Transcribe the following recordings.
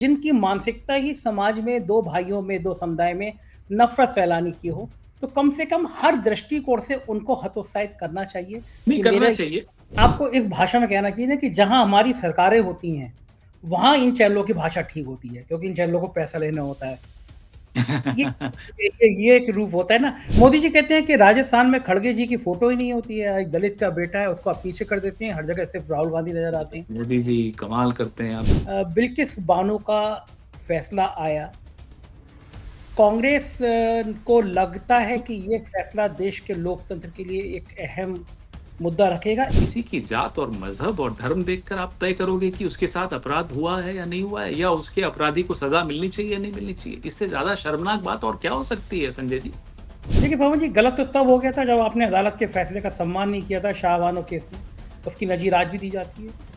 जिनकी मानसिकता ही समाज में 2 भाइयों में, 2 समुदाय में नफ़रत फैलाने की हो, तो कम से कम हर दृष्टिकोण से उनको हतोत्साहित करना चाहिए नहीं कि करना मेरे चाहिए। आपको इस भाषा में कहना चाहिए ना कि जहाँ हमारी सरकारें होती हैं, वहाँ इन चैनलों की भाषा ठीक होती है, क्योंकि इन चैनलों को पैसा लेना होता है। ये ये एक रूप होता है ना। मोदी जी कहते हैं कि राजस्थान में खड़गे जी की फ़ोटो ही नहीं होती है, एक दलित का बेटा है, उसको आप पीछे कर देते हैं, हर जगह सिर्फ़ राहुल गांधी नज़र आते हैं। मोदी जी कमाल करते हैं आप। बिल्किस बानो का फैसला आया। कांग्रेस को लगता है कि ये फैसला देश के लोकतंत्र के लिए एक अहम मुद्दा रखेगा। किसी की जात और मजहब और धर्म देखकर आप तय करोगे कि उसके साथ अपराध हुआ है या नहीं हुआ है, या उसके अपराधी को सजा मिलनी चाहिए या नहीं मिलनी चाहिए। इससे ज्यादा शर्मनाक बात और क्या हो सकती है संजय जी। देखिए पवन जी, गलत तो तब हो गया था जब आपने अदालत के फैसले का सम्मान नहीं किया था शाह बानो केस में। उसकी नज़ीर आज भी दी जाती है।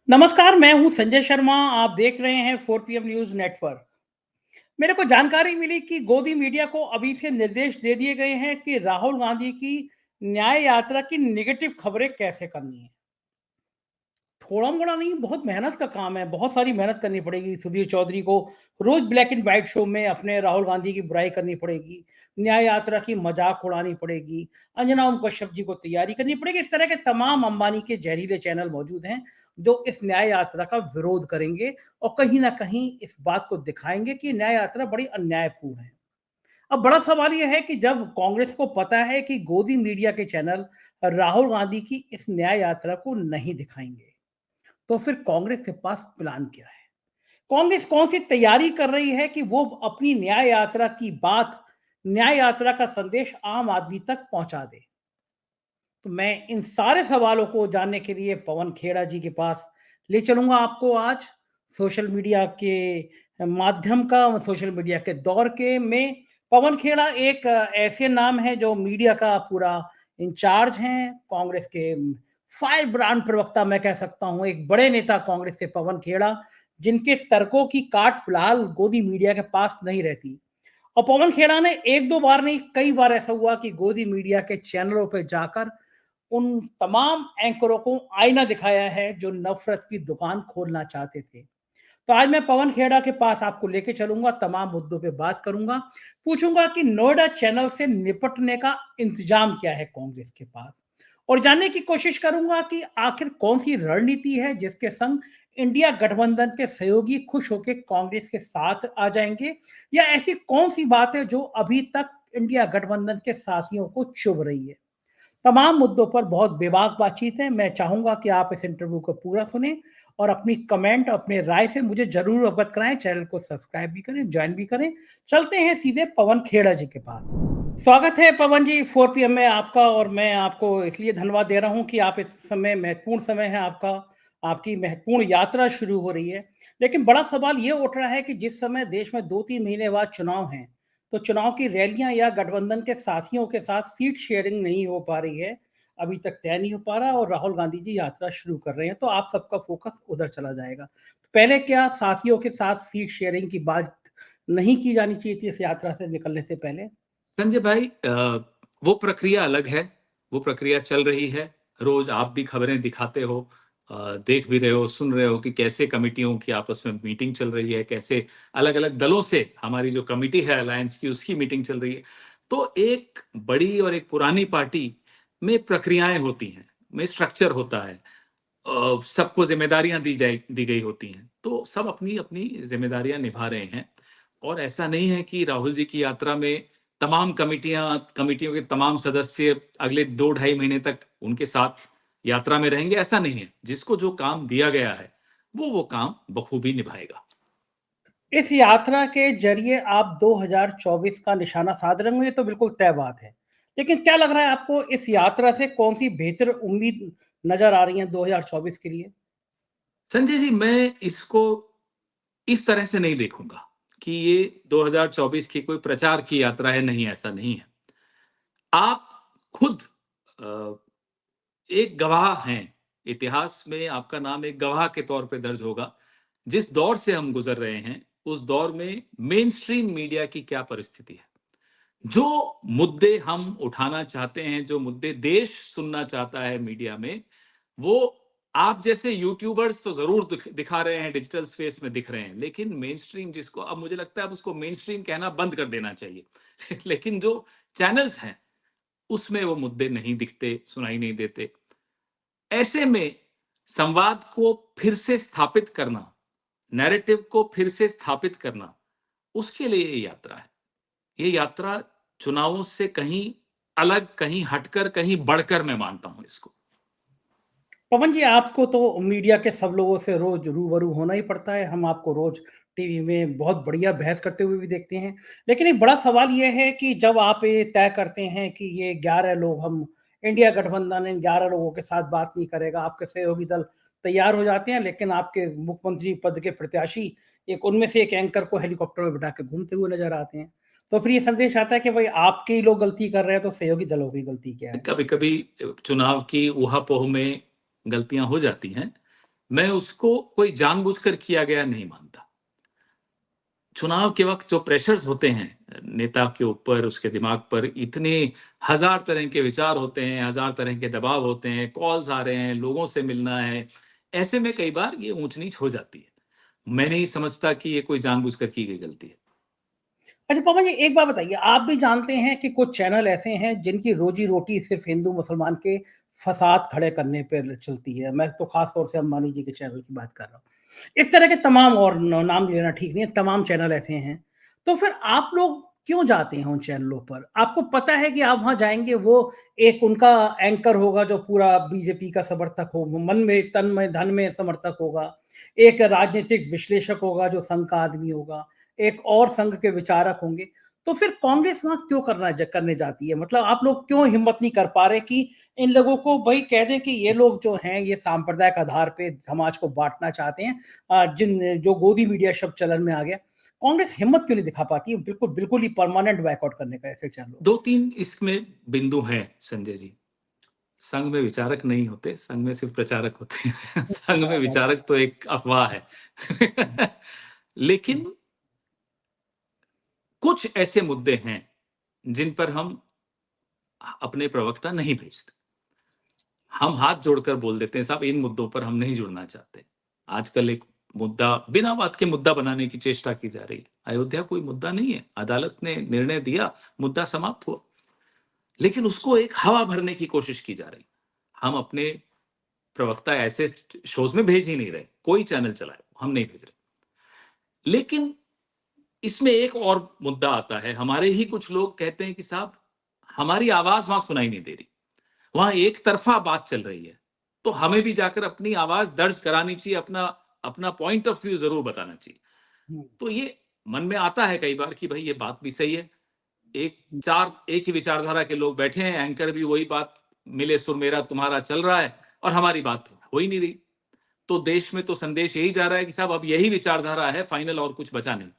नमस्कार, मैं हूं संजय शर्मा। आप देख रहे हैं 4 पीएम न्यूज़ नेटवर्क। मेरे को जानकारी मिली कि गोदी मीडिया को अभी से निर्देश दे दिए गए हैं कि राहुल गांधी की न्याय यात्रा की नेगेटिव खबरें कैसे करनी है। थोड़ा-मोड़ा नहीं, बहुत मेहनत का काम है, बहुत सारी मेहनत करनी पड़ेगी। सुधीर चौधरी को रोज़ ब्लैक एंड व्हाइट शो में अपने राहुल गांधी की बुराई करनी पड़ेगी, न्याय यात्रा की मज़ाक उड़ानी पड़ेगी, अंजना ओम कश्यप जी को तैयारी करनी पड़ेगी। इस तरह के तमाम अंबानी के ज़हरीले चैनल मौजूद हैं, जो इस न्याय यात्रा का विरोध करेंगे और कहीं न कहीं इस बात को दिखाएँगे कि न्याय यात्रा बड़ी अन्यायपूर्ण है। अब बड़ा सवाल ये है कि जब कांग्रेस को पता है कि गोदी मीडिया के चैनल राहुल गांधी की इस न्याय यात्रा को नहीं दिखाएँगे, तो फिर कांग्रेस के पास प्लान क्या है? कांग्रेस कौन-सी तैयारी कर रही है कि वो अपनी न्याय यात्रा की बात, न्याय यात्रा का संदेश आम आदमी तक पहुंचा दे? तो मैं इन सारे सवालों को जानने के लिए पवन खेड़ा जी के पास ले चलूँगा आपको आज। सोशल मीडिया के माध्यम का, सोशल मीडिया के दौर के में पवन खेड़ा एक ऐसे नाम है जो मीडिया का पूरा इंचार्ज हैं। कांग्रेस के फायर ब्रांड प्रवक्ता मैं कह सकता हूँ, एक बड़े नेता कांग्रेस के पवन खेड़ा, जिनके तर्कों की काट फिलहाल गोदी मीडिया के पास नहीं रहती। और पवन खेड़ा ने 1-2 बार नहीं, कई बार ऐसा हुआ कि गोदी मीडिया के चैनलों पे जाकर उन तमाम एंकरों को आईना दिखाया है जो नफ़रत की दुकान खोलना चाहते थे। तो आज मैं पवन खेड़ा के पास आपको लेके चलूँगा, तमाम मुद्दों पे बात करूँगा, पूछूँगा कि नोएडा चैनल से निपटने का इंतज़ाम क्या है कांग्रेस के पास? और जानने की कोशिश करूँगा कि आखिर कौन-सी रणनीति है जिसके संग इंडिया गठबंधन के सहयोगी खुश होके कांग्रेस के साथ आ जाएँगे, या ऐसी कौन-सी बात है जो अभी तक इंडिया गठबंधन के साथियों को चुभ रही है? तमाम मुद्दों पर बहुत बेबाक बातचीत है। मैं चाहूँगा कि आप इस इंटरव्यू को पूरा सुनें और अपनी कमेंट, अपने राय से मुझे ज़रूर अवगत कराएँ। चैनल को सब्सक्राइब भी करें, जॉइन भी करें। चलते हैं सीधे पवन खेड़ा जी के पास। स्वागत है पवन जी 4 पीएम में आपका, और मैं आपको इसलिए धन्यवाद दे रहा हूँ कि आप इस समय महत्वपूर्ण समय है आपका, आपकी महत्वपूर्ण यात्रा शुरू हो रही है। लेकिन बड़ा सवाल ये उठ रहा है कि जिस समय देश में 2-3 महीने बाद चुनाव हैं, तो चुनाव की रैलियां या गठबंधन के साथियों के साथ सीट शेयरिंग नहीं हो पा रही है, अभी तक तय नहीं हो पा रहा, और राहुल गांधी जी यात्रा शुरू कर रहे हैं, तो आप सबका फोकस उधर चला जाएगा। तो पहले क्या साथियों के साथ सीट शेयरिंग की बात नहीं की जानी चाहिए थी इस यात्रा से निकलने से पहले? संजय भाई, वो प्रक्रिया अलग है। वो प्रक्रिया चल रही है। रोज आप भी खबरें दिखाते हो, देख भी रहे हो, सुन रहे हो कि कैसे कमिटियों की आपस में मीटिंग चल रही है, कैसे अलग अलग दलों से हमारी जो कमिटी है अलायंस की, उसकी मीटिंग चल रही है। तो एक बड़ी और एक पुरानी पार्टी में प्रक्रियाएं होती हैं, में स्ट्रक्चर होता है। सबको ज़िम्मेदारियाँ दी गई होती हैं, तो सब अपनी-अपनी ज़िम्मेदारियाँ निभा रहे हैं। और ऐसा नहीं है कि राहुल जी की यात्रा में तमाम कमिटियों के तमाम सदस्य अगले 2 ढाई महीने तक उनके साथ यात्रा में रहेंगे, ऐसा नहीं है। जिसको जो काम दिया गया है, वो काम बखूबी निभाएगा। इस यात्रा के जरिए आप 2024 का निशाना साध रहे होंगे, ये तो बिल्कुल तय बात है। लेकिन क्या लग रहा है आपको, इस यात्रा से कौन सी बेहतर उम्मीद नजर आ रही है 2024 के लिए? संजय जी, मैं इसको इस तरह से नहीं देखूँगा कि ये 2024 की कोई प्रचार की यात्रा है, नहीं, ऐसा नहीं है। आप खुद अ, एक गवाह हैं। इतिहास में आपका नाम एक गवाह के तौर पे दर्ज होगा। जिस दौर से हम गुज़र रहे हैं, उस दौर में मेनस्ट्रीम मीडिया की क्या परिस्थिति है। जो मुद्दे हम उठाना चाहते हैं, जो मुद्दे देश सुनना चाहता है मीडिया में, वो आप जैसे यूट्यूबर्स तो जरूर दिखा रहे हैं, डिजिटल स्पेस में दिख रहे हैं, लेकिन मेन स्ट्रीम जिसको, अब मुझे लगता है अब उसको मेन स्ट्रीम कहना बंद कर देना चाहिए लेकिन जो चैनल्स हैं उसमें वो मुद्दे नहीं दिखते, सुनाई नहीं देते। ऐसे में संवाद को फिर से स्थापित करना, नैरेटिव को फिर से स्थापित करना, उसके लिए ये यात्रा है। ये यात्रा चुनावों से कहीं अलग, कहीं हटकर, कहीं बढ़कर मैं मानता हूं इसको। पवन जी, आपको तो मीडिया के सब लोगों से रोज रूबरू होना ही पड़ता है। हम आपको रोज टीवी में बहुत बढ़िया बहस करते हुए भी देखते हैं। लेकिन एक बड़ा सवाल ये है कि जब आप ये तय करते हैं कि ये 11 लोग, हम इंडिया गठबंधन इन 11 लोगों के साथ बात नहीं करेगा, आपके सहयोगी दल तैयार हो जाते हैं, लेकिन आपके मुख्यमंत्री पद के प्रत्याशी एक उनमें से एक एंकर को हेलीकॉप्टर में बिठा के घूमते हुए नजर आते हैं। तो फिर ये संदेश आता है कि भाई आपके ही लोग गलती कर रहे हैं, तो सहयोगी दलों की गलती क्या है? कभी कभी चुनाव की ऊहापोह में गलतियां हो जाती हैं। मैं उसको कोई जानबूझकर किया गया नहीं मानता। चुनाव के वक्त जो प्रेशर्स होते हैं नेता के ऊपर, उसके दिमाग पर, इतने हजार तरह के विचार होते हैं, हजार तरह के दबाव होते हैं, कॉल्स आ रहे हैं, लोगों से मिलना है, ऐसे में कई बार ये ऊंच नीच हो जाती है। मैं नहीं समझता कि ये कोई जानबूझकर की गई गलती है। अच्छा पवन जी, एक बात बताइए, आप भी जानते हैं कि कुछ चैनल ऐसे हैं जिनकी रोजी रोटी सिर्फ हिंदू मुसलमान के फसाद खड़े करने पर चलती है। मैं तो खास तौर से अंबानी जी के चैनल की बात कर रहा हूँ। इस तरह के तमाम, और नाम लेना ठीक नहीं है, तमाम चैनल ऐसे हैं। तो फिर आप लोग क्यों जाते हैं उन चैनलों पर? आपको पता है कि आप वहां जाएंगे, वो एक उनका एंकर होगा जो पूरा बीजेपी का समर्थक हो, मन में तन में धन में समर्थक होगा, एक राजनीतिक विश्लेषक होगा जो संघ का आदमी होगा, एक और संघ के विचारक होंगे। तो फिर कांग्रेस वहां क्यों करने जाती है? मतलब आप लोग क्यों हिम्मत नहीं कर पा रहे कि इन लोगों को भाई कह दें कि ये लोग जो हैं ये सांप्रदायिक आधार पे समाज को बांटना चाहते हैं, जिन जो गोदी मीडिया शब्द चलन में आ गया। कांग्रेस हिम्मत क्यों नहीं दिखा पाती है बिल्कुल बिल्कुल ही परमानेंट बैकआउट करने का ऐसे चैनलों दो तीन इसमें बिंदु हैं संजय जी। संघ में विचारक नहीं होते, संघ में सिर्फ प्रचारक होते हैं संघ में में? विचारक तो एक अफवाह है लेकिन कुछ ऐसे मुद्दे हैं जिन पर हम अपने प्रवक्ता नहीं भेजते। हम हाथ जोड़कर बोल देते हैं, साहब इन मुद्दों पर हम नहीं जुड़ना चाहते। आजकल एक मुद्दा बिना बात के मुद्दा बनाने की चेष्टा की जा रही है। अयोध्या कोई मुद्दा नहीं है, अदालत ने निर्णय दिया, मुद्दा समाप्त हुआ, लेकिन उसको एक हवा भरने की कोशिश की जा रही। हम अपने प्रवक्ता ऐसे शोज में भेज ही नहीं रहे, कोई चैनल चलाए हम नहीं भेज रहे। लेकिन इसमें एक और मुद्दा आता है। हमारे ही कुछ लोग कहते हैं कि साहब हमारी आवाज वहां सुनाई नहीं दे रही, वहां एक तरफा बात चल रही है, तो हमें भी जाकर अपनी आवाज दर्ज करानी चाहिए, अपना अपना पॉइंट ऑफ व्यू जरूर बताना चाहिए। तो ये मन में आता है कई बार कि भाई ये बात भी सही है। एक ही विचारधारा के लोग बैठे हैं, एंकर भी वही बात, मिले सुर मेरा तुम्हारा चल रहा है, और हमारी बात हो ही नहीं रही। तो देश में तो संदेश यही जा रहा है कि साहब अब यही विचारधारा है फाइनल, और कुछ बचा नहीं।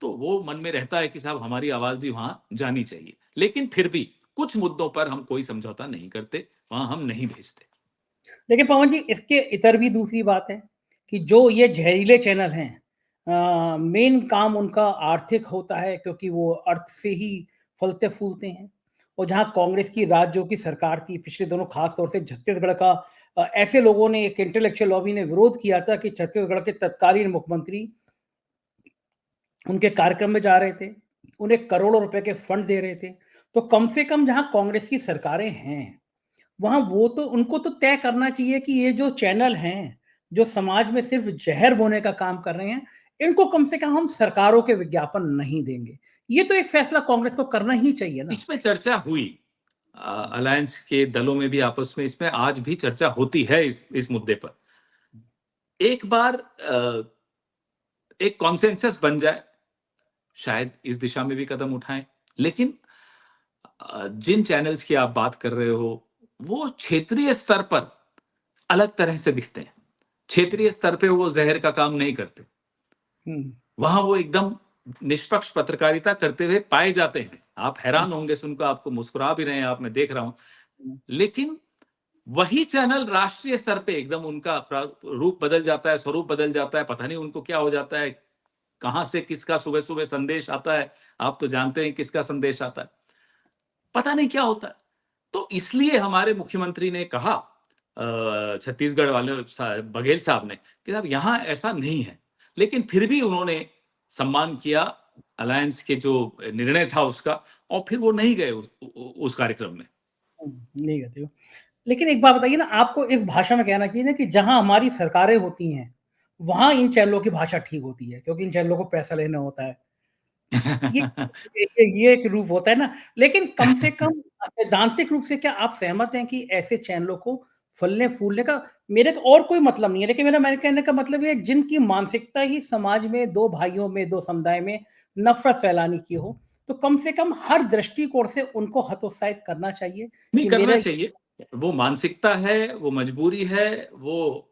तो वो मन में रहता है कि साहब हमारी आवाज भी वहां जानी चाहिए। लेकिन फिर भी कुछ मुद्दों पर हम कोई समझौता नहीं करते, वहां हम नहीं भेजते। लेकिन पवन जी, इसके इतर भी दूसरी बात है कि जो ये जहरीले चैनल हैं, मेन काम उनका आर्थिक होता है, क्योंकि वो अर्थ से ही फलते फूलते हैं। और जहां कांग्रेस की राज्यों की सरकार थी पिछले दोनों, खास तौर से छत्तीसगढ़ का, ऐसे लोगों ने, एक इंटेलेक्चुअल लॉबी ने विरोध किया था कि छत्तीसगढ़ के तत्कालीन मुख्यमंत्री उनके कार्यक्रम में जा रहे थे, उन्हें करोड़ों रुपए के फंड दे रहे थे। तो कम से कम जहां कांग्रेस की सरकारें हैं, वहाँ वो तो उनको तो तय करना चाहिए कि ये जो चैनल हैं, जो समाज में सिर्फ जहर बोने का काम कर रहे हैं, इनको कम से कम हम सरकारों के विज्ञापन नहीं देंगे। ये तो एक फैसला कांग्रेस को करना ही चाहिए ना। इसमें चर्चा हुई, अलायंस के दलों में भी आपस में इसमें आज भी चर्चा होती है इस मुद्दे पर। एक बार एक कॉन्सेंसस बन जाए, शायद इस दिशा में भी कदम उठाएं। लेकिन जिन चैनल्स की आप बात कर रहे हो, वो क्षेत्रीय स्तर पर अलग तरह से दिखते हैं। क्षेत्रीय स्तर पे वो जहर का काम नहीं करते, वहां वो एकदम निष्पक्ष पत्रकारिता करते हुए पाए जाते हैं। आप हैरान होंगे सुनकर, आपको मुस्कुरा भी रहे हैं आप, मैं देख रहा हूं। लेकिन वही चैनल राष्ट्रीय स्तर पे एकदम उनका रूप बदल जाता है, स्वरूप बदल जाता है, पता नहीं उनको क्या हो जाता है, कहां से किसका सुबह सुबह संदेश आता है। आप तो जानते हैं किसका संदेश आता है, पता नहीं क्या होता है। तो इसलिए हमारे मुख्यमंत्री ने कहा छत्तीसगढ़ वाले बघेल साहब ने कि साहब यहाँ ऐसा नहीं है, लेकिन फिर भी उन्होंने सम्मान किया अलायंस के जो निर्णय था उसका, और फिर वो नहीं गए उस कार्यक्रम में। नहीं कहते हो। लेकिन एक बात बताइए ना, आपको इस भाषा में कहना चाहिए ना कि जहां हमारी सरकारें होती हैं, वहां इन चैनलों की भाषा ठीक होती है, क्योंकि इन चैनलों को पैसा लेना होता है। ये ये एक रूप होता है ना, लेकिन कम से कम सैद्धांतिक रूप से क्या आप सहमत हैं कि ऐसे चैनलों को फलने-फूलने का मेरे को और कोई मतलब नहीं है, लेकिन मेरे कहने का मतलब ये है जिनकी मानसिकता ही समाज में 2 भाइयों में, 2 समुदाय में नफ़रत फैलाने की हो, तो कम से कम हर दृष्टिकोण से उनको हतोत्साहित करना चाहिए नहीं कि करना मेरे चाहिए, वो मानसिकता है, वो मजबूरी है, वो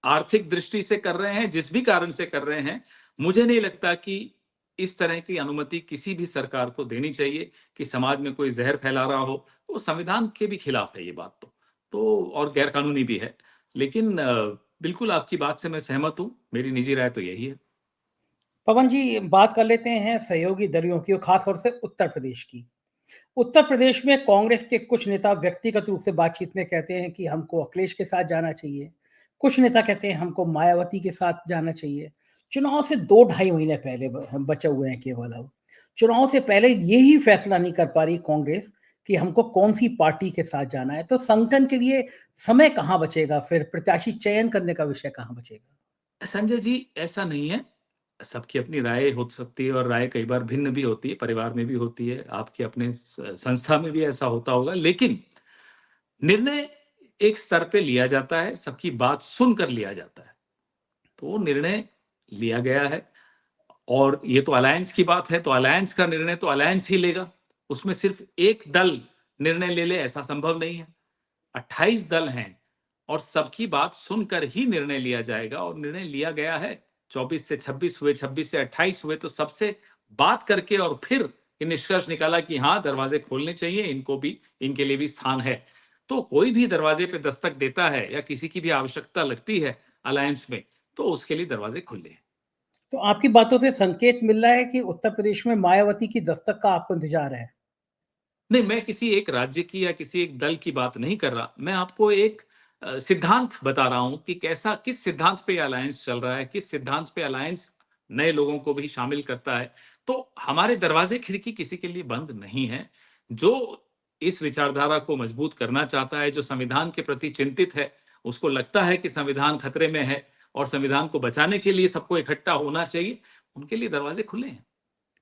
आर्थिक दृष्टि से कर रहे हैं, जिस भी कारण से कर रहे हैं, मुझे नहीं लगता कि इस तरह की अनुमति किसी भी सरकार को देनी चाहिए कि समाज में कोई ज़हर फैला रहा हो, तो संविधान के भी खिलाफ है ये बात तो। और गैर कानूनी भी है। लेकिन बिल्कुल आपकी बात से मैं सहमत हूँ, मेरी निजी राय तो यही है। पवन जी, बात कर लेते हैं सहयोगी दलों की और खास तौर से उत्तर प्रदेश की। उत्तर प्रदेश में कांग्रेस के कुछ नेता व्यक्तिगत रूप से बातचीत में कहते हैं कि हमको अखिलेश के साथ जाना चाहिए। कुछ नेता कहते हैं हमको मायावती के साथ जाना चाहिए। चुनाव से 2 ढाई महीने पहले बचे हुए हैं केवल अब। चुनाव से पहले यही फैसला नहीं कर पा रही कांग्रेस कि हमको कौन-सी पार्टी के साथ जाना है। तो संगठन के लिए समय कहाँ बचेगा फिर? प्रत्याशी चयन करने का विषय कहाँ बचेगा? संजय जी, ऐसा नहीं है। सबकी अपनी राय हो सकती है और राय कई बार भिन्न भी होती है, परिवार में भी होती है, आपके अपने संस्था में भी ऐसा होता होगा। लेकिन निर्णय एक स्तर पे लिया जाता है, सबकी बात सुनकर लिया जाता है। तो वो निर्णय लिया गया है, और ये तो अलायंस की बात है, तो अलायंस का निर्णय तो अलायंस ही लेगा। उसमें सिर्फ एक दल निर्णय ले ले, ऐसा संभव नहीं है। 28 दल हैं और सबकी बात सुनकर ही निर्णय लिया जाएगा, और निर्णय लिया गया है। 24 से 26 हुए, 26 से 28 हुए, तो सबसे बात करके और फिर ये निष्कर्ष निकाला कि हाँ, दरवाजे खोलने चाहिए, इनको भी, इनके लिए भी स्थान है। तो कोई भी दरवाजे पे दस्तक देता है या किसी की भी आवश्यकता लगती है अलायंस में, तो उसके लिए दरवाजे खुले हैं। तो आपकी बातों से संकेत मिल रहा है कि उत्तर प्रदेश में मायावती की दस्तक का आपको इंतजार है। नहीं, मैं किसी एक राज्य की या किसी एक दल की बात नहीं कर रहा। मैं आपको एक सिद्धांत बता रहा हूँ कि कैसा, किस सिद्धांत पे अलायंस चल रहा है, किस सिद्धांत पे अलायंस नए लोगों को भी शामिल करता है। तो हमारे दरवाजे खिड़की किसी के लिए बंद नहीं है। जो इस विचारधारा को मजबूत करना चाहता है, जो संविधान के प्रति चिंतित है, उसको लगता है कि संविधान खतरे में है और संविधान को बचाने के लिए सबको इकट्ठा होना चाहिए, उनके लिए दरवाजे खुले हैं।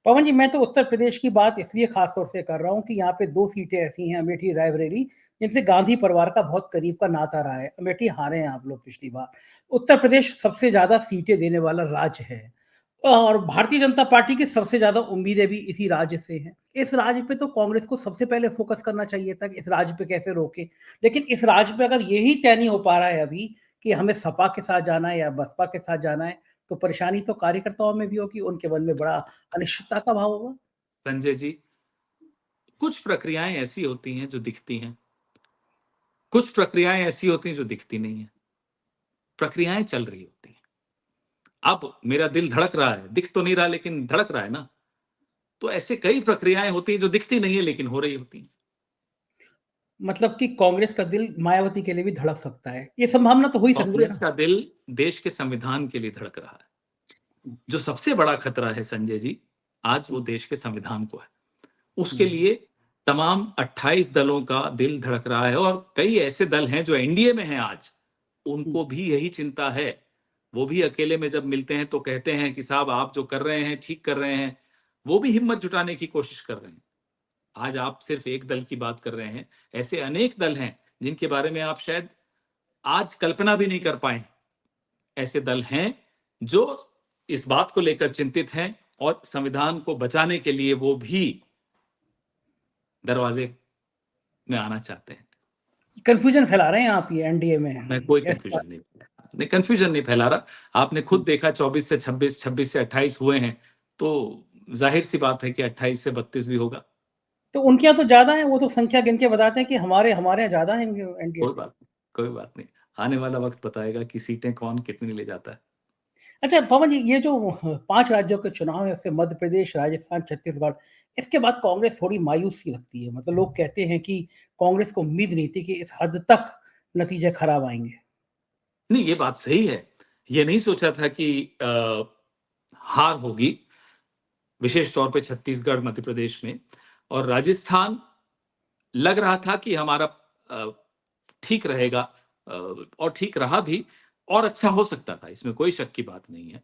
पवन जी, मैं तो उत्तर प्रदेश की बात इसलिए खास तौर से कर रहा हूँ कि यहाँ पे 2 सीटें ऐसी हैं, अमेठी, रायबरेली, जिनसे गांधी परिवार का बहुत करीब का नाता रहा है। अमेठी हारे हैं आप लोग पिछली बार। उत्तर प्रदेश सबसे ज़्यादा सीटें देने वाला राज्य है और भारतीय जनता पार्टी की सबसे ज़्यादा उम्मीदें भी इसी राज्य से हैं। इस राज्य पे तो कांग्रेस को सबसे पहले फोकस करना चाहिए था कि इस राज्य पे कैसे रोकें। लेकिन इस राज्य पे अगर यही तय नहीं हो पा रहा है अभी कि हमें सपा के साथ जाना है या बसपा के साथ जाना है, तो परेशानी तो कार्यकर्ताओं में भी होगी, उनके मन में बड़ा अनिश्चितता का भाव होगा। संजय जी, कुछ प्रक्रियाएं ऐसी होती हैं जो दिखती हैं, कुछ प्रक्रियाएं ऐसी होती हैं जो दिखती नहीं है। प्रक्रियाएं चल रही होती हैं। अब मेरा दिल धड़क रहा है, दिख तो नहीं रहा लेकिन धड़क रहा है ना। तो ऐसे कई प्रक्रियाएं होती हैं जो दिखती नहीं है लेकिन हो रही होती हैं। मतलब कि कांग्रेस का दिल मायावती के लिए भी धड़क सकता है। ये संभावना तो हो ही सकती है कांग्रेस ना? का दिल देश के संविधान के लिए धड़क रहा है। जो सबसे बड़ा खतरा है संजय जी, आज वो देश के संविधान को है। उसके हुँ, लिए तमाम 28 दलों का दिल धड़क रहा है, और कई ऐसे दल हैं जो एनडीए में हैं आज, हुँ। उनको भी यही चिंता है। वो भी अकेले में जब मिलते हैं तो कहते हैं कि साहब आप जो कर रहे हैं, ठीक कर रहे हैं। वो भी हिम्मत जुटाने की कोशिश कर रहे हैं। आज आप सिर्फ एक दल की बात कर रहे हैं, ऐसे अनेक दल हैं जिनके बारे में आप शायद आज कल्पना भी नहीं कर पाए। ऐसे दल हैं जो इस बात को लेकर चिंतित हैं, और संविधान को बचाने के लिए वो भी दरवाजे में आना चाहते हैं। कन्फ्यूजन फैला रहे हैं आप ये एनडीए में। मैं कोई ऐसा कन्फ्यूजन नहीं फैला रहा, नहीं कन्फ्यूजन नहीं फैला रहा। आपने खुद हुँ। देखा 24 से 26, 26 से 28 हुए हैं, तो ज़ाहिर-सी बात है कि 28 से 32 भी होगा। तो उनके यहाँ तो ज़्यादा है, वो तो संख्या गिन के बताते हैं कि हमारे यहाँ ज़्यादा हैं एनडीए कोई से। बात नहीं, कोई बात नहीं। आने वाला वक़्त बताएगा कि सीटें कौन कितनी ले जाता है। अच्छा पवन जी, ये जो 5 राज्यों के चुनाव है, उससे मध्य प्रदेश, राजस्थान, छत्तीसगढ़, इसके बाद कांग्रेस थोड़ी मायूस सी लगती है। मतलब लोग कहते हैं कि कांग्रेस को उम्मीद नहीं थी कि इस हद तक नतीजे खराब आएंगे। नहीं, ये बात सही है। ये नहीं सोचा था कि हार होगी, विशेष तौर पे छत्तीसगढ़, मध्य प्रदेश में, और राजस्थान लग रहा था कि हमारा अ, ठीक रहेगा, अ, और ठीक रहा भी, और अच्छा हो सकता था, इसमें कोई शक की बात नहीं है।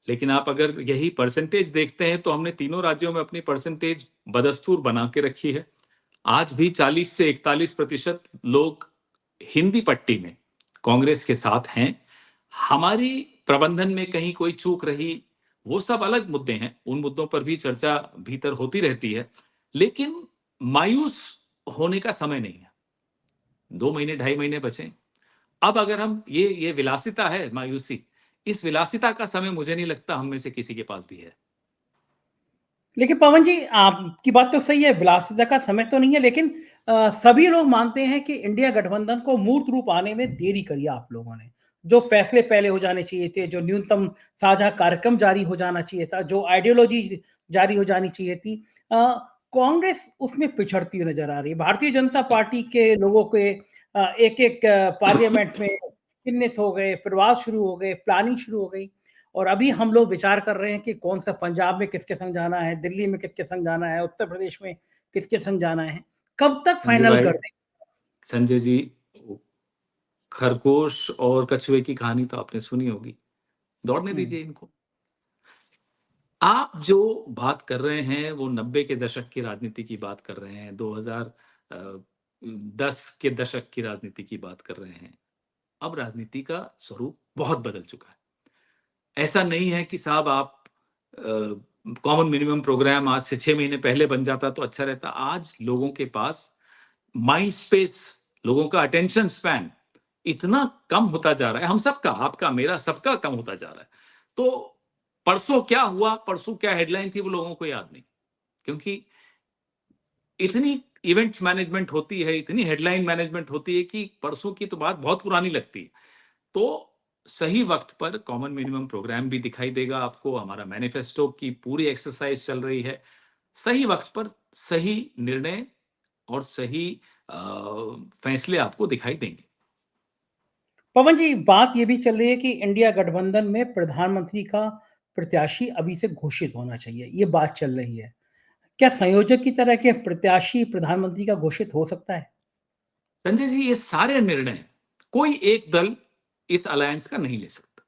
लेकिन आप अगर यही परसेंटेज देखते हैं तो हमने तीनों राज्यों में अपनी परसेंटेज बदस्तूर बना के रखी है। आज भी 40 से 41% लोग हिंदी पट्टी में कांग्रेस के साथ हैं। हमारी प्रबंधन में कहीं कोई चूक रही, वो सब अलग मुद्दे हैं, उन मुद्दों पर भी चर्चा भीतर होती रहती है। लेकिन मायूस होने का समय नहीं है। 2 महीने, ढाई महीने बचे। अब अगर हम ये विलासिता है, मायूसी, इस विलासिता का समय मुझे नहीं लगता हम में से किसी के पास भी है। लेकिन पवन जी, आपकी बात तो सही है, विलासिता का समय तो नहीं है, लेकिन सभी लोग मानते हैं कि इंडिया गठबंधन को मूर्त रूप आने में देरी करी आप लोगों ने। जो फैसले पहले हो जाने चाहिए थे, जो न्यूनतम साझा कार्यक्रम जारी हो जाना चाहिए था, जो आइडियोलॉजी जारी हो जानी चाहिए थी, कांग्रेस उसमें पिछड़ती हुई नजर आ रही है। भारतीय जनता पार्टी के लोगों के एक एक पार्लियामेंट में चिन्हित हो गए, प्रवास शुरू हो गए, प्लानिंग शुरू हो गई, और अभी हम लोग विचार कर रहे हैं कि कौन सा पंजाब में किसके संग जाना है, दिल्ली में किसके संग जाना है, उत्तर प्रदेश में किसके संग जाना है, कब तक संजय फाइनल भाई, कर दें? संजय जी, खरगोश और कछुए की कहानी तो आपने सुनी होगी। दौड़ने हम्म। दीजिए इनको। आप जो बात कर रहे हैं वो 90 के दशक की राजनीति की बात कर रहे हैं, 2010 के दशक की राजनीति की बात कर रहे हैं। अब राजनीति का स्वरूप बहुत बदल चुका है। ऐसा नहीं है कि साहब आप कॉमन मिनिमम प्रोग्राम आज से 6 महीने पहले बन जाता तो अच्छा रहता। आज लोगों के पास माइंड स्पेस, लोगों का अटेंशन स्पैन इतना कम होता जा रहा है, हम सबका, आपका, मेरा, सबका कम होता जा रहा है। तो परसों क्या हुआ, परसों क्या हेडलाइन थी, वो लोगों को याद नहीं, क्योंकि इतनी इवेंट्स मैनेजमेंट होती है, इतनी हेडलाइन मैनेजमेंट होती है कि परसों की तो बात बहुत पुरानी लगती है। तो सही वक्त पर कॉमन मिनिमम प्रोग्राम भी दिखाई देगा आपको, हमारा मैनिफेस्टो की पूरी एक्सरसाइज चल रही है। सही वक्त पर सही निर्णय और सही फैसले आपको दिखाई देंगे। पवन जी, बात ये भी चल रही है कि इंडिया गठबंधन में प्रधानमंत्री का प्रत्याशी अभी से घोषित होना चाहिए, ये बात चल रही है। क्या संयोजक की तरह के प्रत्याशी प्रधानमंत्री का घोषित हो सकता है? संजय जी, ये सारे निर्णय कोई एक दल इस अलायंस का नहीं ले सकता।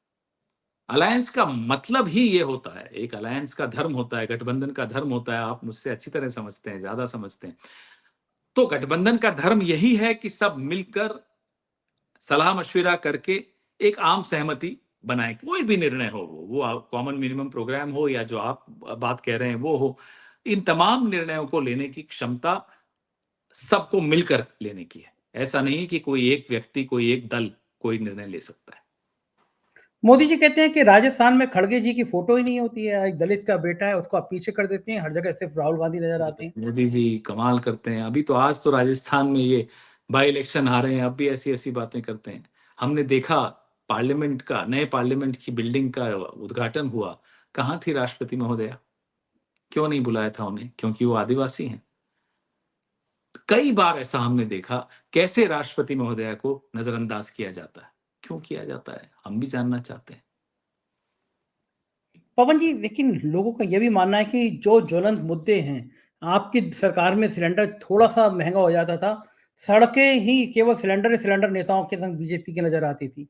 अलायंस का मतलब ही ये होता है, एक अलायंस का धर्म होता है, गठबंधन का धर्म होता है, आप मुझसे अच्छी तरह समझते हैं, ज्यादा समझते हैं। तो गठबंधन का धर्म यही है कि सब मिलकर सलाह मशविरा करके एक आम सहमति बनाए, कोई भी निर्णय हो, वो कॉमन मिनिमम प्रोग्राम हो या जो आप बात कह रहे हैं वो हो। इन तमाम निर्णयों को लेने की क्षमता सबको मिलकर लेने की है। ऐसा नहीं है कि कोई एक व्यक्ति, कोई एक दल कोई निर्णय ले सकता है। मोदी जी कहते हैं कि राजस्थान में खड़गे जी की फोटो ही नहीं होती है, एक दलित का बेटा है, उसको आप पीछे कर देते हैं, हर जगह सिर्फ राहुल गांधी नजर आते हैं। मोदी जी कमाल करते हैं। अभी तो आज तो राजस्थान में ये बाई इलेक्शन आ रहे हैं, अब भी ऐसी ऐसी बातें करते हैं। हमने देखा पार्लियामेंट का, नए पार्लियामेंट की बिल्डिंग का उद्घाटन हुआ, कहाँ थी राष्ट्रपति महोदया? क्यों नहीं बुलाया था उन्हें? क्योंकि वो आदिवासी हैं। कई बार ऐसा हमने देखा, कैसे राष्ट्रपति महोदया को नजरअंदाज किया जाता है। क्यों किया जाता है, हम भी जानना चाहते हैं। पवन जी, लेकिन लोगों का यह भी मानना है कि जो ज्वलंत मुद्दे हैं, आपकी सरकार में सिलेंडर थोड़ा सा महंगा हो जाता था, सड़कें ही केवल सिलेंडर ही सिलेंडर नेताओं के संग बीजेपी की नजर आती थी।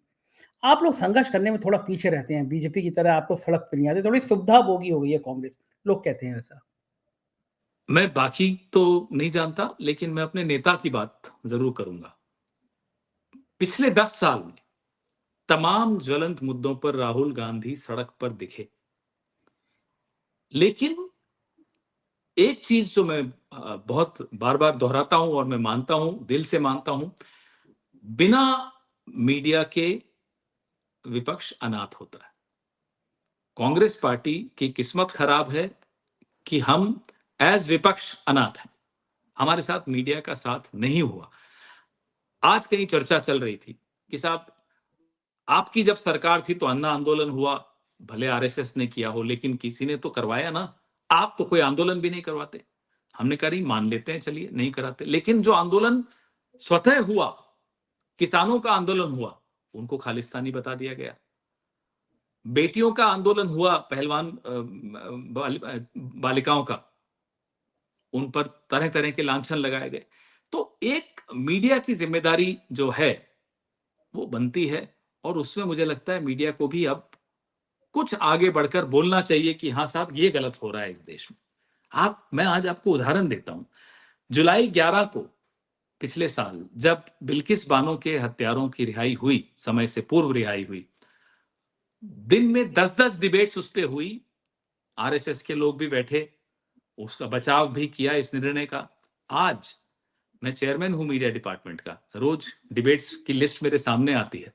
आप लोग संघर्ष करने में थोड़ा पीछे रहते हैं, बीजेपी की तरह आप लोग सड़क पे नहीं आते, थोड़ी सुविधा भोगी हो गई है कांग्रेस, लोग कहते हैं ऐसा। मैं बाकी तो नहीं जानता, लेकिन मैं अपने नेता की बात जरूर करूंगा। पिछले 10 साल में तमाम ज्वलंत मुद्दों पर राहुल गांधी सड़क पर दिखे, लेकिन एक चीज जो मैं बहुत बार बार दोहराता हूं और मैं मानता हूं, दिल से मानता हूं, बिना मीडिया के विपक्ष अनाथ होता है। कांग्रेस पार्टी की किस्मत खराब है कि हम एज विपक्ष अनाथ हैं, हमारे साथ मीडिया का साथ नहीं हुआ। आज कहीं चर्चा चल रही थी कि साहब, आपकी जब सरकार थी तो अन्ना आंदोलन हुआ, भले आरएसएस ने किया हो, लेकिन किसी ने तो करवाया ना। आप तो कोई आंदोलन भी नहीं करवाते। हमने कहा नहीं, मान लेते हैं, चलिए नहीं कराते, लेकिन जो आंदोलन स्वतः हुआ किसानों का आंदोलन हुआ, उनको खालिस्तानी बता दिया गया। बेटियों का आंदोलन हुआ, पहलवान बालिकाओं का, उन पर तरह तरह के लांछन लगाए गए। तो एक मीडिया की जिम्मेदारी जो है वो बनती है, और उसमें मुझे लगता है मीडिया को भी अब कुछ आगे बढ़कर बोलना चाहिए कि हाँ साहब, ये गलत हो रहा है इस देश में। मैं आज आपको उदाहरण देता हूं। जुलाई 11 को, पिछले साल, जब बिल्किस बानो के हत्यारों की रिहाई हुई, समय से पूर्व रिहाई हुई, दिन में 10-10 डिबेट्स उस पे हुई। आरएसएस के लोग भी बैठे, उसका बचाव भी किया इस निर्णय का। आज मैं चेयरमैन हूं मीडिया डिपार्टमेंट का, रोज डिबेट्स की लिस्ट मेरे सामने आती है।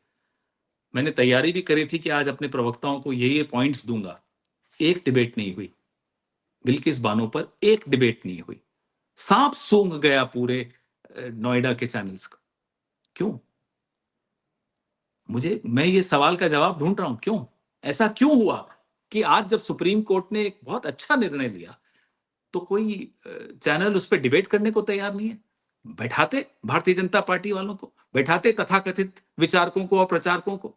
मैंने तैयारी भी करी थी कि आज अपने प्रवक्ताओं को ये पॉइंट्स दूंगा। एक डिबेट नहीं हुई बिल्किस बानो पर, एक डिबेट नहीं हुई। सांप सूंघ गया पूरे नोएडा के चैनल्स का। क्यों? मैं ये सवाल का जवाब ढूंढ रहा हूं, क्यों ऐसा क्यों हुआ कि आज जब सुप्रीम कोर्ट ने एक बहुत अच्छा निर्णय लिया तो कोई चैनल उस पर डिबेट करने को तैयार नहीं है। बैठाते भारतीय जनता पार्टी वालों को, बैठाते तथाकथित विचारकों को और प्रचारकों को,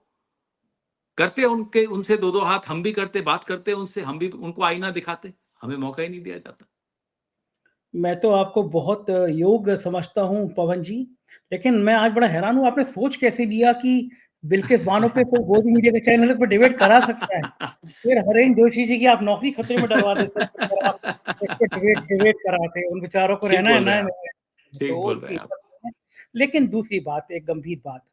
करते उनसे दो दो हाथ, हम भी करते, बात करते उनसे, हम भी उनको आईना दिखाते। हमें मौका ही नहीं दिया जाता। मैं तो आपको बहुत योग्य समझता हूँ पवन जी, लेकिन मैं आज बड़ा हैरान हूँ, आपने सोच कैसे लिया कि बिल्किस बानो पे कोई गोदी मीडिया के चैनल पर डिबेट करा सकता है? फिर हरेन जोशी जी की आप नौकरी खतरे में डलवा देते हैं, अगर आप इस पे डिबेट डिबेट कराते हैं, उन बेचारों को ठीक रहना है बोल ना रहे है, हैं आप, ठीक तो बोल रहे ये हैं आप। सब है। लेकिन दूसरी बात, एक गंभीर बात,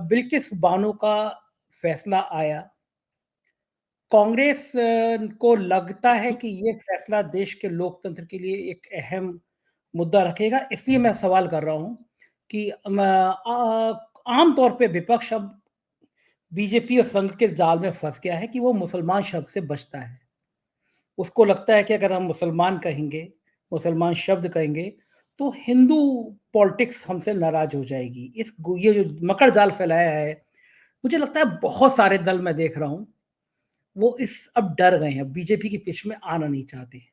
बिल्किस बानो का फैसला आया, कांग्रेस को लगता है कि ये फैसला देश के लोकतंत्र के लिए एक अहम मुद्दा रखेगा, इसलिए मैं सवाल कर रहा हूँ कि आम तौर पे विपक्ष अब बीजेपी और संघ के जाल में फंस गया है कि वो मुसलमान शब्द से बचता है। उसको लगता है कि अगर हम मुसलमान कहेंगे, मुसलमान शब्द कहेंगे, तो हिंदू पॉलिटिक्स हमसे नाराज हो जाएगी। ये जो मकर जाल फैलाया है, मुझे लगता है बहुत सारे दल मैं देख रहा हूँ, वो अब डर गए हैं, बीजेपी की पिच में आना नहीं चाहते हैं।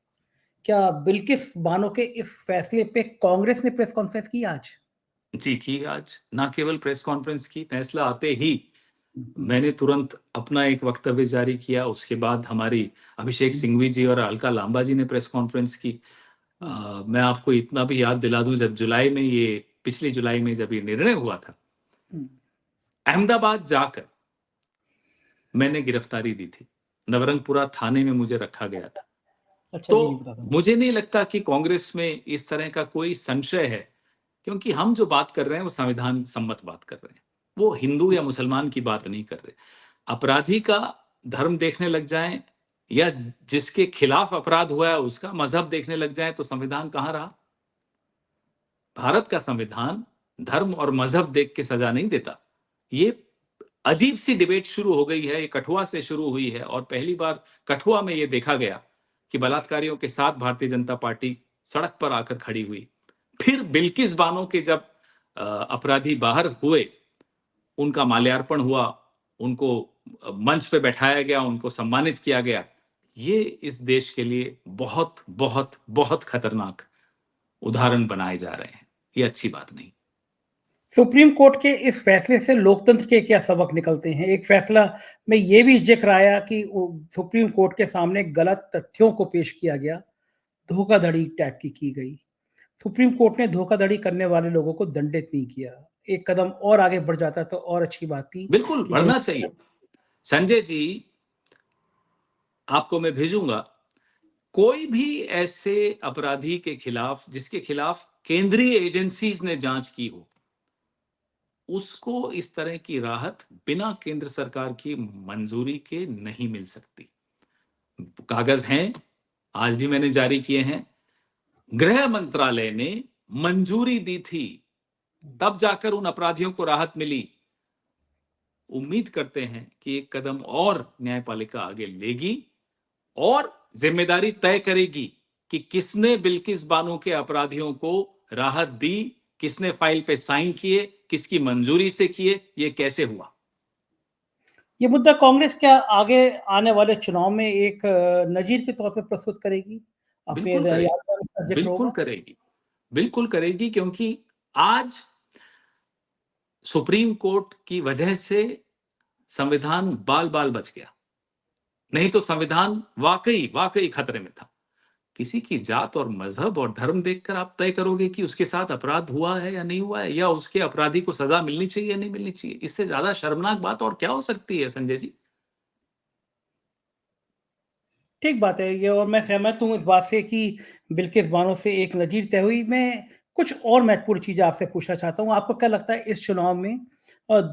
क्या बिल्किस बानो के इस फैसले पे कांग्रेस ने प्रेस कॉन्फ्रेंस की आज? जी की, आज ना केवल प्रेस कॉन्फ्रेंस की, फैसला आते ही हम्म, मैंने तुरंत अपना एक वक्तव्य जारी किया। उसके बाद हमारी अभिषेक सिंघवी जी और अलका लांबा जी ने प्रेस कॉन्फ्रेंस की। हम्म, मैं आपको इतना भी याद दिला दूं, जब पिछली जुलाई में जब ये निर्णय हुआ था, हम्म। अहमदाबाद जाकर मैंने गिरफ्तारी दी थी। नवरंगपुरा थाने में मुझे रखा गया था। अच्छा, तो ये नहीं पता था मुझे। मुझे नहीं लगता कि कांग्रेस में इस तरह का कोई संशय है, क्योंकि हम जो बात कर रहे हैं वो संविधान सम्मत बात कर रहे हैं। वो हिंदू या मुसलमान की बात नहीं कर रहे। अपराधी का धर्म देखने लग जाएं, या जिसके खिलाफ अपराध हुआ है उसका मजहब देखने लग जाएं, तो संविधान कहां रहा? भारत का संविधान धर्म और मजहब देख के सजा नहीं देता। ये अजीब सी डिबेट शुरू हो गई है, ये कठुआ से शुरू हुई है, और पहली बार कठुआ में ये देखा गया कि बलात्कारियों के साथ भारतीय जनता पार्टी सड़क पर आकर खड़ी हुई। फिर बिल्किस बानो के जब अपराधी बाहर हुए, उनका माल्यार्पण हुआ, उनको मंच पे बैठाया गया, उनको सम्मानित किया गया। ये इस देश के लिए बहुत बहुत बहुत खतरनाक उदाहरण बनाए जा रहे हैं। ये अच्छी बात नहीं। सुप्रीम कोर्ट के इस फैसले से लोकतंत्र के क्या सबक निकलते हैं? एक फैसला में ये भी जिक्र आया कि सुप्रीम कोर्ट के सामने गलत तथ्यों को पेश किया गया, धोखाधड़ी टाइप की गई। सुप्रीम कोर्ट ने धोखाधड़ी करने वाले लोगों को दंडित नहीं किया। एक कदम और आगे बढ़ जाता तो और अच्छी बात थी बिल्कुल कि बढ़ना जिन चाहिए। संजय जी, आपको मैं भेजूंगा, कोई भी ऐसे अपराधी के खिलाफ जिसके खिलाफ केंद्रीय एजेंसीज ने जांच की हो, उसको इस तरह की राहत बिना केंद्र सरकार की मंजूरी के नहीं मिल सकती। कागज हैं, आज भी मैंने जारी किए हैं। गृह मंत्रालय ने मंजूरी दी थी, तब जाकर उन अपराधियों को राहत मिली। उम्मीद करते हैं कि एक कदम और न्यायपालिका आगे लेगी और जिम्मेदारी तय करेगी कि किसने बिल्किस बानो के अपराधियों को राहत दी, किसने फाइल पे साइन किए, किसकी मंजूरी से किए, ये कैसे हुआ। ये मुद्दा कांग्रेस क्या आगे आने वाले चुनाव में एक नजीर के तौर पे प्रस्तुत करेगी? अपने बिल्कुल करेगी, यात्रा में इसका जिक्र बिल्कुल होगा? करेगी, बिल्कुल करेगी, क्योंकि आज सुप्रीम कोर्ट की वजह से संविधान बाल बाल बच गया, नहीं तो संविधान वाकई वाकई खतरे में था। किसी की जात और मजहब और धर्म देखकर आप तय करोगे कि उसके साथ अपराध हुआ है या नहीं हुआ है, या उसके अपराधी को सजा मिलनी चाहिए या नहीं मिलनी चाहिए। इससे ज्यादा शर्मनाक बात और क्या हो सकती है संजय जी? ठीक बात है ये, और मैं सहमत हूँ इस बात से कि बिल्किस बानो से एक नज़ीर तय हुई। मैं कुछ और महत्वपूर्ण चीज़ें आपसे पूछना चाहता हूँ। आपको क्या लगता है इस चुनाव में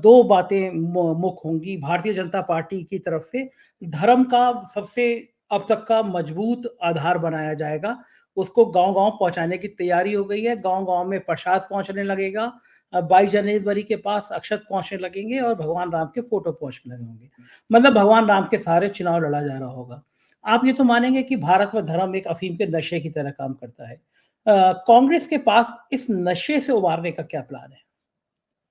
2 बातें मुख्य होंगी भारतीय जनता पार्टी की तरफ से। धर्म का सबसे अब तक का मजबूत आधार बनाया जाएगा, उसको गाँव-गाँव पहुँचाने की तैयारी हो गई है। गाँव-गाँव में प्रसाद पहुँचने लगेगा। 22 जनवरी के पास अक्षत पहुँचने लगेंगे और भगवान राम के फ़ोटो पहुँचने लगे होंगे। मतलब भगवान राम के सहारे चुनाव लड़ा जा रहा होगा। आप ये तो मानेंगे कि भारत में धर्म एक अफ़ीम के नशे की तरह काम करता है। कांग्रेस के पास इस नशे से उबारने का क्या प्लान है?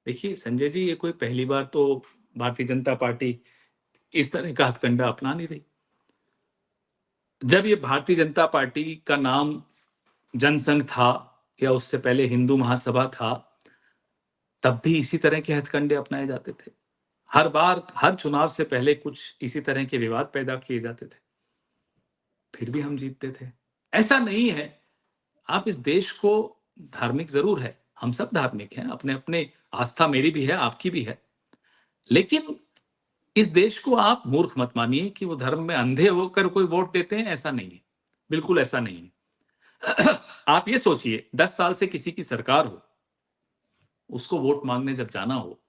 देखिए संजय जी, ये कोई पहली बार तो भारतीय जनता पार्टी इस तरह का हथकंडा अपना नहीं रही। जब ये भारतीय जनता पार्टी का नाम जनसंघ था या उससे पहले हिंदू महासभा था, तब भी इसी तरह के हथकंडे अपनाए जाते थे। हर बार हर चुनाव से पहले कुछ इसी तरह के विवाद पैदा किए जाते थे, फिर भी हम जीतते थे। ऐसा नहीं है। आप इस देश को, धार्मिक जरूर है, हम सब धार्मिक हैं, अपने अपने आस्था मेरी भी है, आपकी भी है, लेकिन इस देश को आप मूर्ख मत मानिए कि वो धर्म में अंधे होकर कोई वोट देते हैं। ऐसा नहीं है, बिल्कुल ऐसा नहीं है। आप ये सोचिए, 10 साल से किसी की सरकार हो, उसको वोट मांगने जब जाना हो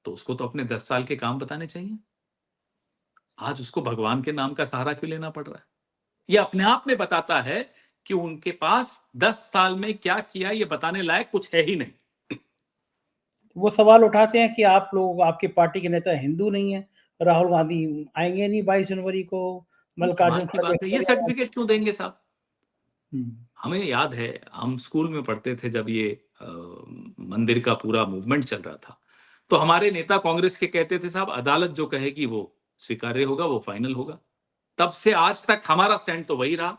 तो उसको तो अपने 10 साल के काम बताने चाहिए। आज उसको भगवान के नाम का सहारा क्यों लेना पड़ रहा है? ये अपने आप में बताता है कि उनके पास 10 साल में क्या किया, ये बताने लायक कुछ है ही नहीं। वो सवाल उठाते हैं कि आप लोग, आपकी पार्टी के नेता हिंदू नहीं हैं, राहुल गांधी आएँगे नहीं 22 जनवरी को, ये मल्लिकार्जुन कमाल की खड़गे बात है, ये हरियाणा। सर्टिफिकेट क्यों देंगे साहब? हुँ। हमें याद है, हम स्कूल में पढ़ते थे जब ये मंदिर का पूरा मूवमेंट चल रहा था, तो हमारे नेता कांग्रेस के कहते थे साहब अदालत जो कहेगी वो स्वीकार्य होगा, वो फाइनल होगा। तब से आज तक हमारा स्टैंड तो वही रहा।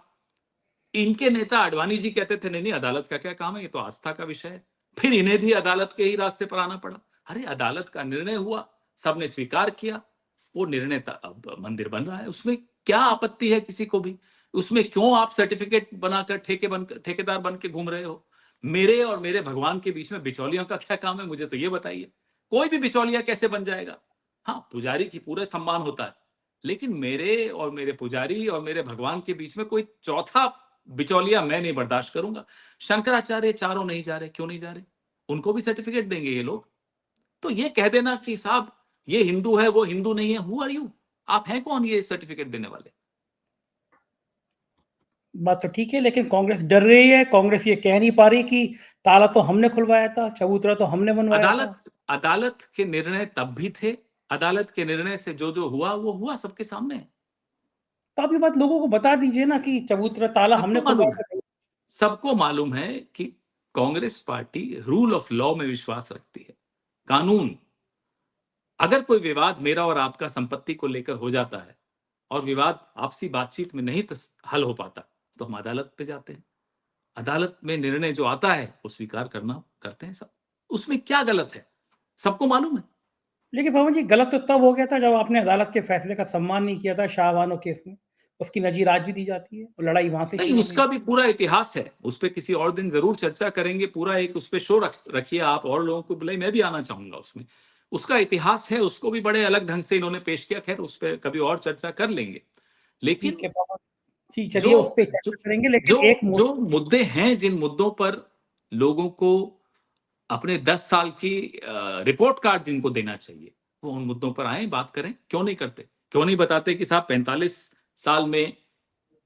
इनके नेता आडवाणी जी कहते थे नहीं नहीं, अदालत का क्या काम है, ये तो आस्था का विषय है। फिर इन्हें भी अदालत के ही रास्ते पर आना पड़ा। अरे अदालत का निर्णय हुआ, सबने स्वीकार किया, वो निर्णय अब मंदिर बन रहा है, उसमें क्या आपत्ति है किसी को भी? उसमें क्यों आप सर्टिफिकेट बनाकर ठेकेदार बन के घूम रहे हो? मेरे और मेरे भगवान के बीच में बिचौलियों का क्या काम है, मुझे तो ये बताइए। कोई भी बिचौलिया कैसे बन जाएगा? हाँ, पुजारी की पूरे सम्मान होता है, लेकिन मेरे और मेरे पुजारी और मेरे भगवान के बीच में कोई चौथा बिचौलिया मैं नहीं बर्दाश्त करूंगा। शंकराचार्य चारों नहीं जा रहे, क्यों नहीं जा रहे? उनको भी सर्टिफिकेट देंगे ये लोग। तो ये कह देना कि साहब ये हिंदू है वो हिंदू नहीं है, हु आर यू? आप हैं कौन ये सर्टिफिकेट देने वाले? बात तो ठीक है, लेकिन कांग्रेस डर रही है। कांग्रेस ये कह नहीं पा रही कि ताला तो हमने खुलवाया था, चबूतरा तो हमने बनवाया था। अदालत अदालत के निर्णय तब भी थे। अदालत के निर्णय से जो जो हुआ वो हुआ सबके सामने। तो आप ये बात लोगों को बता दीजिए ना कि चबूतरा ताला हमने सबको मालूम खुलवाया है, था। सबको मालूम है कि Congress party rule of law में विश्वास रखती है। कानून, अगर कोई विवाद मेरा और आपका संपत्ति को लेकर हो जाता है और विवाद आपसी बातचीत में नहीं हल हो पाता, तो हम अदालत पे जाते हैं। अदालत में निर्णय जो आता है वो स्वीकार करना करते हैं सब। उसमें क्या गलत है? सबको मालूम है। लेकिन पवन जी, गलत तो तब हो गया था जब आपने अदालत के फैसले का सम्मान नहीं किया था शाहबानो केस में। उसकी नज़ीर आज भी दी जाती है और लड़ाई वहाँ से नहीं, शुरू हुई। उसका भी पूरा इतिहास है, उस पे किसी और दिन जरूर चर्चा करेंगे। पूरा एक उस पे शो रखिए आप, और लोगों को बुलाइए, मैं भी आना चाहूंगा उसमें। उसका इतिहास है, उसको भी बड़े अलग ढंग से इन्होंने पेश किया। खैर उस पर कभी और चर्चा कर लेंगे। ठीक लेकिन है पवन जी, जो चलिए उस पे जो चर्चा करेंगे, लेकिन जो एक जो मुद्दे हैं, जिन मुद्दों पर लोगों को अपने 10 साल की रिपोर्ट कार्ड जिनको देना चाहिए, वो उन मुद्दों पर आए, बात करें। क्यों नहीं करते? क्यों नहीं बताते कि साहब 45 साल में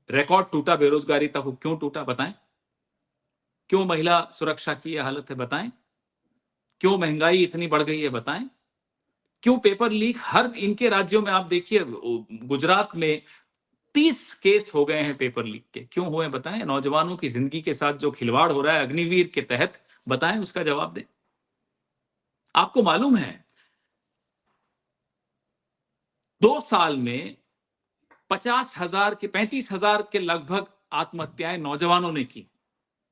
रिकॉर्ड टूटा बेरोजगारी तक, क्यों टूटा बताएं? क्यों महिला सुरक्षा की यह हालत है बताएं? क्यों महंगाई इतनी बढ़ गई है बताएं? क्यों पेपर लीक हर इनके राज्यों में? आप देखिए गुजरात में 30 केस हो गए हैं पेपर लीक के। क्यों हुए बताएं? नौजवानों की जिंदगी के साथ जो खिलवाड़ हो रहा है अग्निवीर के तहत, बताएं, उसका जवाब दें। आपको मालूम है 2 साल में 50,000 के 35,000 के लगभग आत्महत्याएं नौजवानों ने की।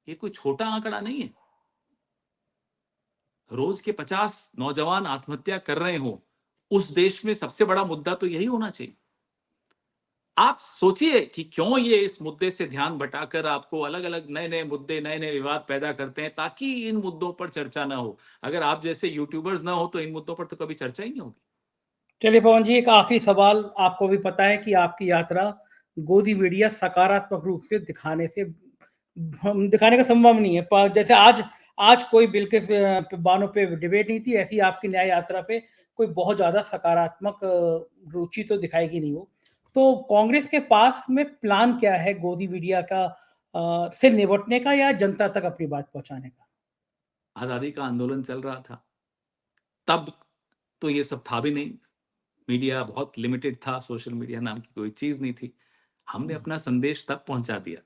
ये कोई छोटा आंकड़ा नहीं है। रोज के 50 नौजवान आत्महत्या कर रहे हो, उस देश में सबसे बड़ा मुद्दा तो यही होना चाहिए। आप सोचिए कि क्यों ये इस मुद्दे से ध्यान बटाकर आपको अलग-अलग नए-नए मुद्दे, नए-नए विवाद पैदा करते हैं ताकि इन मुद्दों पर चर्चा ना हो। अगर आप जैसे यूट्यूबर्स ना हो तो इन मुद्दों पर तो कभी चर्चा ही नहीं होगी। चलिए पवन जी, एक आखिरी सवाल। आपको भी पता है कि आपकी यात्रा गोदी मीडिया सकारात्मक रूप से दिखाने का संभव नहीं है। जैसे आज कोई बिल के बानों पे डिबेट नहीं थी, ऐसी आपकी न्याय यात्रा पे कोई बहुत ज्यादा सकारात्मक रुचि तो दिखाएगी नहीं वो। तो कांग्रेस के पास में प्लान क्या है गोदी मीडिया का से निपटने का या जनता तक अपनी बात पहुंचाने का? आज़ादी का आंदोलन चल रहा था, तब तो ये सब था भी नहीं। मीडिया बहुत लिमिटेड था, सोशल मीडिया नाम की कोई चीज़ नहीं थी। हमने अपना संदेश तब पहुँचा दिया।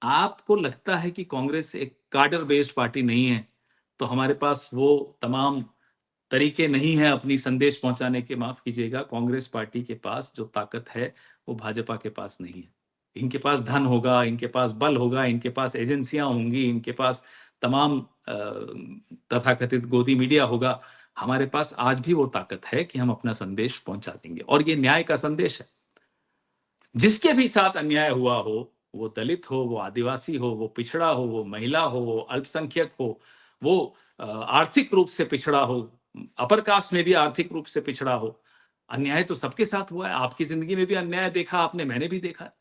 आपको लगता है कि कांग्रेस एक काडर बेस्ड पार्टी नहीं है, तो हमारे पास वो तमाम तरीके नहीं हैं अपनी संदेश पहुँचाने के। माफ़ कीजिएगा, कांग्रेस पार्टी के पास जो ताकत है, वो भाजपा के पास नहीं है। इनके पास धन होगा, इनके पास बल होगा, इनके पास एजेंसियाँ होंगी, इनके पास तमाम तथाकथित गोदी मीडिया होगा। हमारे पास आज भी वो ताकत है कि हम अपना संदेश पहुँचा देंगे और ये न्याय का संदेश है। जिसके भी साथ अन्याय हुआ हो, वो दलित हो, वो आदिवासी हो, वो पिछड़ा हो, वो महिला हो, वो अल्पसंख्यक हो, वो आर्थिक रूप से पिछड़ा हो, अपर कास्ट में भी आर्थिक रूप से पिछड़ा हो। अन्याय तो सबके साथ हुआ है। आपकी ज़िंदगी में भी अन्याय देखा आपने, मैंने भी देखा है।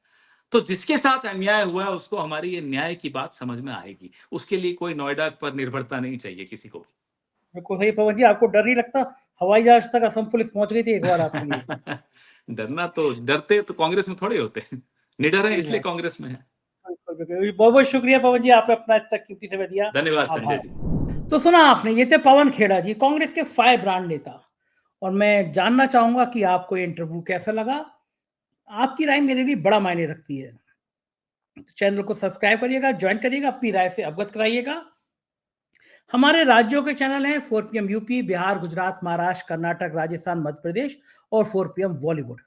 तो जिसके साथ अन्याय हुआ है, उसको हमारी ये न्याय की बात समझ में आएगी। उसके लिए कोई नोएडा पर निर्भरता नहीं चाहिए किसी को भी। बिल्कुल सही पवन जी, आपको डर नहीं लगता? हवाई जहाज तक असम पुलिस पहुंच गई थी एक बार आपके लिए। डरते तो कांग्रेस में थोड़े होते हैं। निडर हैं सही इसलिए बात। कांग्रेस में है। बिल्कुल, बिल्कुल। बहुत-बहुत शुक्रिया पवन जी, आपने अपना इतना कीमती समय दिया। धन्यवाद संजय आभार। जी। तो सुना आपने, ये थे पवन खेड़ा जी, कांग्रेस के फायर ब्रांड नेता। और मैं जानना चाहूंगा कि आपको ये इंटरव्यू कैसा लगा? आपकी राय मेरे लिए बड़ा मायने रखती है। तो चैनल को सब्सक्राइब करिएगा, ज्वाइन करिएगा, अपनी राय से अवगत कराइएगा। हमारे राज्यों के चैनल हैं 4 PM यूपी, बिहार, गुजरात, महाराष्ट्र, कर्नाटक, राजस्थान, मध्य प्रदेश और 4 PM बॉलीवुड।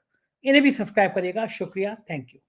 इन्हें भी सब्सक्राइब करिएगा। शुक्रिया, थैंक यू।